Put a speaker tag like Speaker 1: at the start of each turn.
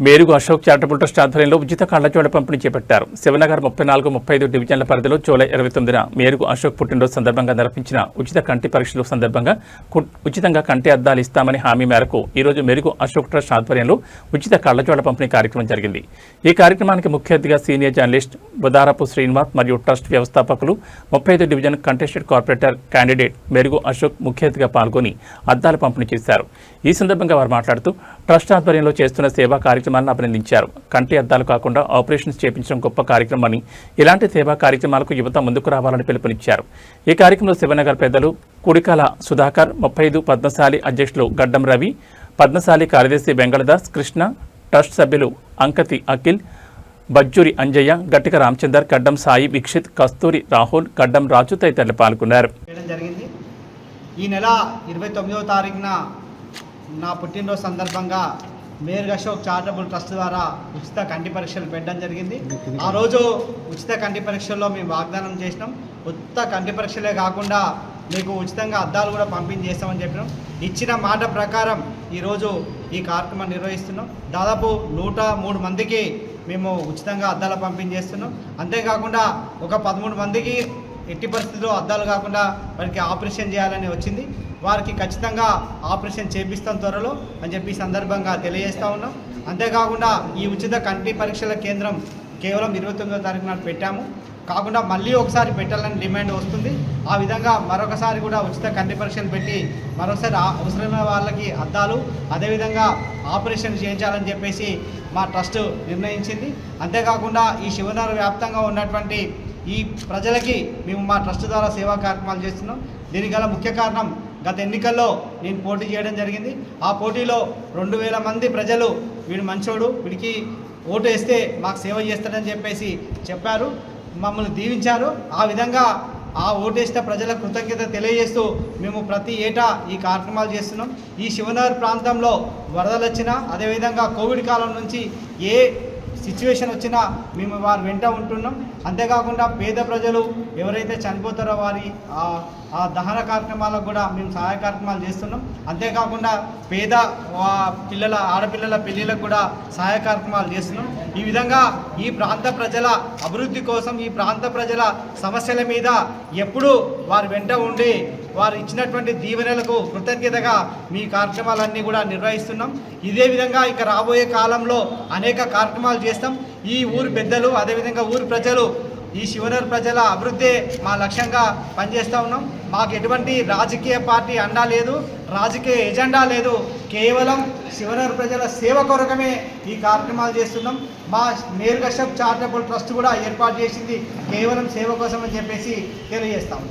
Speaker 1: Merugu Ashok charitable trust ఆధ్వర్యంలో ఉచిత కళ్లజోడ పంపిణీ చేపట్టారు. శివనగర్ 34, 35 డివిజన్ల పరిధిలో జూలై 29న మేరుగు అశోక్ పుట్టినరోజు సందర్భంగా నిర్వహించిన ఉచిత కంటి పరీక్షల సందర్భంగా ఉచితంగా కంటి అద్దాలు ఇస్తామని హామీ మేరకు ఈరోజు మేరుగు అశోక్ ట్రస్ట్ ఆధ్వర్యంలో ఉచిత కళ్లజోడ పంపిణీ కార్యక్రమం జరిగింది. ఈ కార్యక్రమానికి ముఖ్య అతిథిగా సీనియర్ జర్నలిస్ట్ బుదారపు శ్రీనివాస్ మరియు ట్రస్ట్ వ్యవస్థాపకులు 35 division contested corporator candidate Merugu Ashok ముఖ్య అతిథిగా పాల్గొని అద్దాలు పంపిణీ చేశారు. ఈ సందర్భంగా వారు మాట్లాడుతూ ట్రస్ట్ ఆధ్వర్యంలో చేస్తున్న సేవా కార్యక్రమాలను అభినందించారు. కంటి అద్దాలు కాకుండా ఆపరేషన్స్ చేపించడం గొప్ప కార్యక్రమని, ఇలాంటి సేవా కార్యక్రమాలకు యువత ముందుకు రావాలని పిలుపునిచ్చారు. ఈ కార్యక్రమంలో శివనగర్ పెద్దలు కుడికాల సుధాకర్, 35 పద్మశాలి అధ్యక్షులు గడ్డం రవి, పద్మశాలి కార్యదర్శి వెంగళదాస్ కృష్ణ, ట్రస్ట్ సభ్యులు అంకతి అఖిల్, బజ్జూరి అంజయ్య, గట్టిక రామచందర్, గడ్డం సాయి వీక్షిత్, కస్తూరి రాహుల్, గడ్డం రాజు తదితరులు పాల్గొన్నారు.
Speaker 2: ఈ నెల 29వ తారీఖున నా పుట్టినరోజు సందర్భంగా మేరుగు అశోక్ చారిటబుల్ ట్రస్ట్ ద్వారా ఉచిత కంటి పరీక్షలు పెట్టడం జరిగింది. ఆ రోజు ఉచిత కంటి పరీక్షల్లో మేము వాగ్దానం చేసినాం. ఉచిత కంటి పరీక్షలే కాకుండా మీకు ఉచితంగా అద్దాలు కూడా పంపిణీ చేస్తామని చెప్పినాం. ఇచ్చిన మాట ప్రకారం ఈరోజు ఈ కార్యక్రమం నిర్వహిస్తున్నాం. దాదాపు 103 మందికి మేము ఉచితంగా అద్దాల పంపిణీ చేస్తున్నాం. అంతేకాకుండా ఒక 13 మందికి ఎట్టి పరిస్థితుల్లో అద్దాలు కాకుండా వారికి ఆపరేషన్ చేయాలని వచ్చింది. వారికి ఖచ్చితంగా ఆపరేషన్ చేపిస్తాం త్వరలో అని చెప్పి సందర్భంగా తెలియజేస్తూ ఉన్నాం. అంతేకాకుండా ఈ ఉచిత కంటి పరీక్షల కేంద్రం కేవలం 29వ తారీఖు నాడు పెట్టాము. కాకుండా మళ్ళీ ఒకసారి పెట్టాలని డిమాండ్ వస్తుంది. ఆ విధంగా మరొకసారి కూడా ఉచిత కంటి పరీక్షలు పెట్టి మరొకసారి అవసరమైన వాళ్ళకి అద్దాలు, అదేవిధంగా ఆపరేషన్ చేయించాలని చెప్పేసి మా ట్రస్ట్ నిర్ణయించింది. అంతేకాకుండా ఈ శివనగర్ వ్యాప్తంగా ఉన్నటువంటి ఈ ప్రజలకి మేము మా ట్రస్ట్ ద్వారా సేవా కార్యక్రమాలు చేస్తున్నాం. దీనికి గల ముఖ్య కారణం, గత ఎన్నికల్లో నేను పోటీ చేయడం జరిగింది. ఆ పోటీలో 2000 మంది ప్రజలు వీడు మంచోడు, వీడికి ఓటు వేస్తే మాకు సేవ చేస్తాడని చెప్పేసి చెప్పారు, మమ్మల్ని దీవించారు. ఆ విధంగా ఆ ఓటేసిన ప్రజలకు కృతజ్ఞత తెలియజేస్తూ మేము ప్రతి ఏటా ఈ కార్యక్రమాలు చేస్తున్నాం. ఈ శివనగర్ ప్రాంతంలో వరదలు వచ్చినా, అదేవిధంగా కోవిడ్ కాలం నుంచి ఏ సిచ్యువేషన్ వచ్చినా మేము వారి వెంట ఉంటున్నాం. అంతేకాకుండా పేద ప్రజలు ఎవరైతే చనిపోతారో వారి ఆ దహన కార్యక్రమాలకు కూడా మేము సహాయ కార్యక్రమాలు చేస్తున్నాం. అంతేకాకుండా పేద ఆడపిల్లల పెళ్ళిళ్ళకు కూడా సహాయ కార్యక్రమాలు చేస్తున్నాం. ఈ విధంగా ఈ ప్రాంత ప్రజల అభివృద్ధి కోసం, ఈ ప్రాంత ప్రజల సమస్యల మీద ఎప్పుడూ వారి వెంట ఉండి వారు ఇచ్చినటువంటి దీవెనలకు కృతజ్ఞతగా మీ కార్యక్రమాలన్నీ కూడా నిర్వహిస్తున్నాం. ఇదే విధంగా ఇక రాబోయే కాలంలో అనేక కార్యక్రమాలు చేస్తాం. ఈ ఊరు పెద్దలు, అదేవిధంగా ఊరు ప్రజలు, ఈ శివనగర్ ప్రజల అభివృద్ధి మా లక్ష్యంగా పనిచేస్తూ ఉన్నాం. మాకు ఎటువంటి రాజకీయ పార్టీ అండా లేదు, రాజకీయ ఎజెండా లేదు. కేవలం శివనగర్ ప్రజల సేవ కొరకమే ఈ కార్యక్రమాలు చేస్తున్నాం. మా మేరుగు అశోక్ చారిటబుల్ ట్రస్ట్ కూడా ఏర్పాటు చేసింది కేవలం సేవ కోసం అని చెప్పేసి తెలియజేస్తాము.